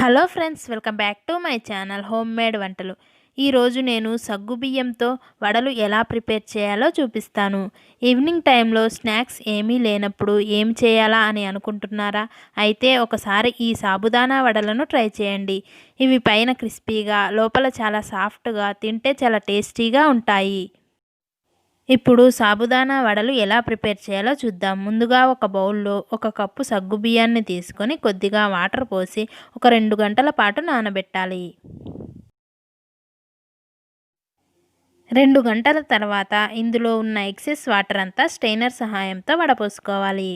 Hello friends, welcome back to my channel home made వంటలు. ఈరోజు నేను సగ్గుబియ్యంతో వడలు ఎలా ప్రిపేర్ చేయాలో చూపిస్తాను. ఈవినింగ్ టైంలో స్నాక్స్ ఏమీ లేనప్పుడు ఏం చేయాలా అని అనుకుంటున్నారా? అయితే ఒకసారి ఈ సాబుదానా వడలను ట్రై చేయండి. ఇవి పైన క్రిస్పీగా, లోపల చాలా సాఫ్ట్గా, తింటే చాలా టేస్టీగా ఉంటాయి. ఇప్పుడు సాబుదానా వడలు ఎలా ప్రిపేర్ చేయాలో చూద్దాం. ముందుగా ఒక బౌల్లో ఒక కప్పు సగ్గుబియ్యాన్ని తీసుకొని కొద్దిగా వాటర్ పోసి ఒక 2 గంటల పాటు నానబెట్టాలి. 2 గంటల తర్వాత ఇందులో ఉన్న ఎక్సెస్ వాటర్ అంతా స్ట్రైనర్ సహాయంతో వడపోసుకోవాలి.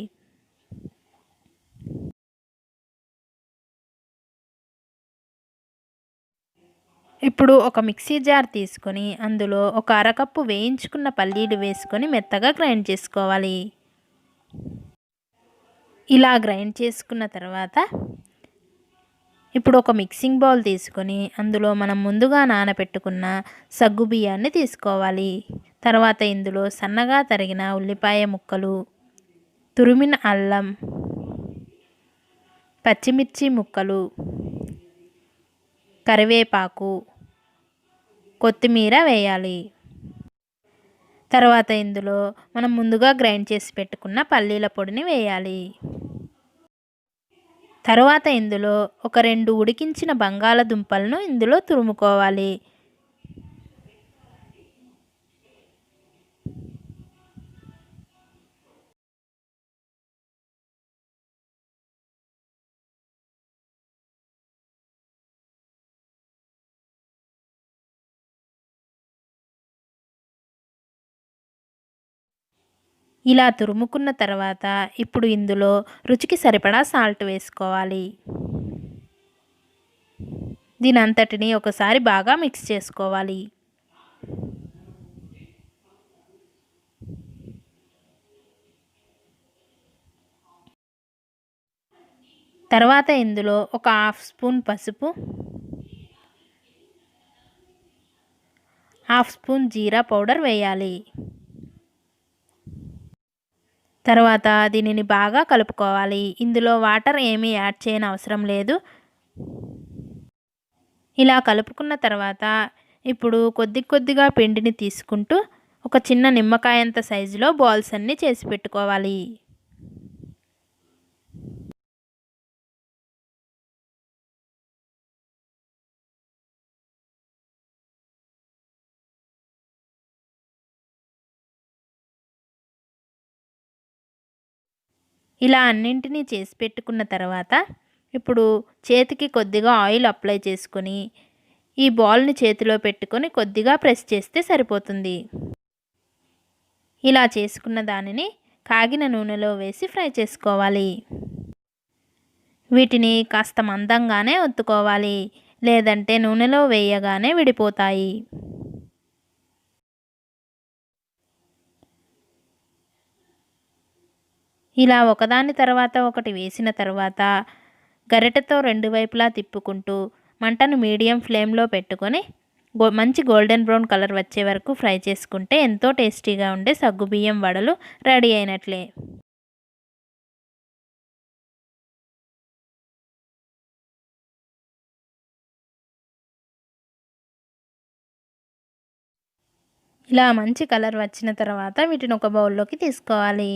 ఇప్పుడు ఒక మిక్సీ జార్ తీసుకొని అందులో ఒక అరకప్పు వేయించుకున్న పల్లీలు వేసుకొని మెత్తగా గ్రైండ్ చేసుకోవాలి. ఇలా గ్రైండ్ చేసుకున్న తర్వాత ఇప్పుడు ఒక మిక్సింగ్ బౌల్ తీసుకొని అందులో మనం ముందుగా నానబెట్టుకున్న సగ్గుబియ్యాన్ని తీసుకోవాలి. తర్వాత ఇందులో సన్నగా తరిగిన ఉల్లిపాయ ముక్కలు, తురిమిన అల్లం, పచ్చిమిర్చి ముక్కలు, కరివేపాకు, కొత్తిమీర వేయాలి. తర్వాత ఇందులో మనం ముందుగా గ్రైండ్ చేసి పెట్టుకున్న పల్లీల పొడిని వేయాలి. తర్వాత ఇందులో ఒక 2 ఉడికించిన బంగాళదుంపలను ఇందులో తురుముకోవాలి. ఇలా తురుముకున్న తర్వాత ఇప్పుడు ఇందులో రుచికి సరిపడా సాల్ట్ వేసుకోవాలి. దీనంతటిని ఒకసారి బాగా మిక్స్ చేసుకోవాలి. తర్వాత ఇందులో ఒక 1/2 స్పూన్ పసుపు, 1/2 స్పూన్ జీరా పౌడర్ వేయాలి. తర్వాత దీనిని బాగా కలుపుకోవాలి. ఇందులో వాటర్ ఏమీ యాడ్ చేయని అవసరం లేదు. ఇలా కలుపుకున్న తర్వాత ఇప్పుడు కొద్దిగా పిండిని తీసుకుంటూ ఒక చిన్న నిమ్మకాయంత సైజులో బాల్స్ అన్నీ చేసి పెట్టుకోవాలి. ఇలా అన్నింటినీ చేసి పెట్టుకున్న తర్వాత ఇప్పుడు చేతికి కొద్దిగా ఆయిల్ అప్లై చేసుకొని ఈ బాల్ని చేతిలో పెట్టుకొని కొద్దిగా ప్రెస్ చేస్తే సరిపోతుంది. ఇలా చేసుకున్న దానిని కాగిన నూనెలో వేసి ఫ్రై చేసుకోవాలి. వీటిని కాస్త మందంగానే ఒత్తుకోవాలి, లేదంటే నూనెలో వేయగానే విడిపోతాయి. ఇలా ఒకదాని తర్వాత ఒకటి వేసిన తర్వాత గరిటెతో 2 వైపులా తిప్పుకుంటూ మంటను మీడియం ఫ్లేమ్లో పెట్టుకొని మంచి గోల్డెన్ బ్రౌన్ కలర్ వచ్చే వరకు ఫ్రై చేసుకుంటే ఎంతో టేస్టీగా ఉండే సగ్గుబియ్యం వడలు రెడీ అయినట్లే. ఇలా మంచి కలర్ వచ్చిన తర్వాత వీటిని ఒక బౌల్లోకి తీసుకోవాలి.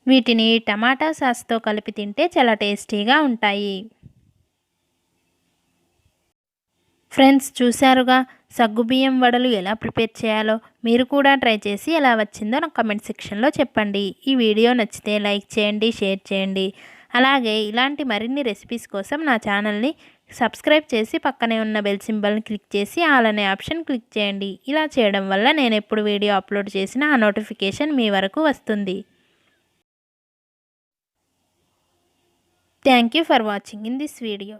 వీటిని టమాటా సాస్తో కలిపి తింటే చాలా టేస్టీగా ఉంటాయి. ఫ్రెండ్స్, చూశారుగా సగ్గుబియ్యం వడలు ఎలా ప్రిపేర్ చేయాలో. మీరు కూడా ట్రై చేసి ఎలా వచ్చిందో నాకు కమెంట్ సెక్షన్లో చెప్పండి. ఈ వీడియో నచ్చితే లైక్ చేయండి, షేర్ చేయండి. అలాగే ఇలాంటి మరిన్ని రెసిపీస్ కోసం నా ఛానల్ని సబ్స్క్రైబ్ చేసి పక్కనే ఉన్న బెల్ సింబల్ని క్లిక్ చేసి ఆల్ అనే ఆప్షన్ క్లిక్ చేయండి. ఇలా చేయడం వల్ల నేను ఎప్పుడు వీడియో అప్లోడ్ చేసినా ఆ నోటిఫికేషన్ మీ వరకు వస్తుంది. Thank you for watching in this video.